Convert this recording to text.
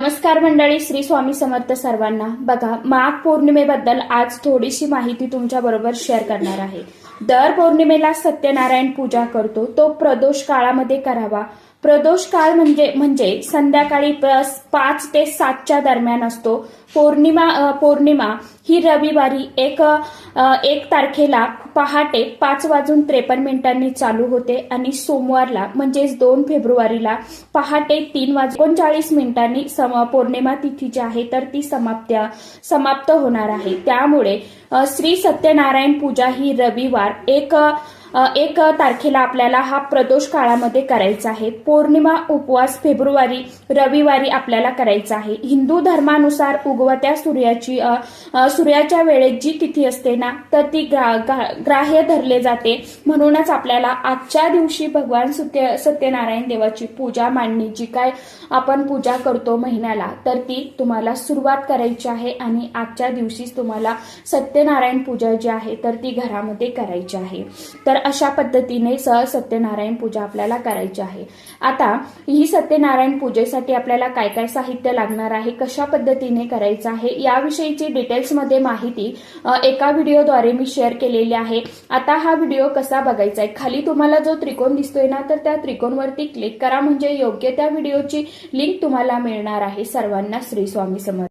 नमस्कार मंडळी, श्री स्वामी समर्थ सर्वांना। बघा, माघ पौर्णिमेबद्दल आज थोडीशी माहिती तुमच्या बरोबर शेअर करणार आहे। दर पौर्णिमेला सत्यनारायण पूजा करतो, तो प्रदोष काळामध्ये करावा। प्रदोष काळ म्हणजे संध्याकाळी 5 ते 7च्या दरम्यान असतो। पौर्णिमा ही रविवारी 1 तारखेला पहाटे 5:53 चालू होते आणि सोमवारला म्हणजेच 2 फेब्रुवारीला पहाटे 3:39 पौर्णिमा तिथी जी आहे तर ती समाप्त होणार आहे। त्यामुळे श्री सत्यनारायण पूजा ही रविवार 1 तारखेला आपल्याला हा प्रदोष काळामध्ये करायचा आहे। पौर्णिमा उपवास रविवारी आपल्याला करायचा आहे। हिंदू धर्मानुसार उगवत्या सूर्याच्या वेळेत जी तिथी असते ना तर ती ग्राह्य धरले जाते। म्हणूनच आपल्याला आजच्या दिवशी भगवान सत्यनारायण देवाची पूजा मांडणी, जी काय आपण पूजा करतो महिन्याला, तर ती तुम्हाला सुरुवात करायची आहे आणि आजच्या दिवशीच तुम्हाला सत्यनारायण पूजा जी आहे तर ती घरामध्ये करायची आहे। तर अशा पद्धतीने सत्यनारायण पूजा आपल्याला करायची आहे। आता ही सत्यनारायण पूजेसाठी आपल्याला काय काय साहित्य लागणार आहे, कशा पद्धतीने करायचं आहे याविषयीची डिटेल्समध्ये माहिती एका व्हिडिओद्वारे मी शेअर केलेली आहे। आता हा व्हिडिओ कसा बघायचा आहे, खाली तुम्हाला जो त्रिकोण दिसतोय ना तर त्या त्रिकोणवरती क्लिक करा, म्हणजे योग्य त्या व्हिडिओची लिंक तुम्हाला मिळणार आहे। सर्वांना श्री स्वामी समर्थ।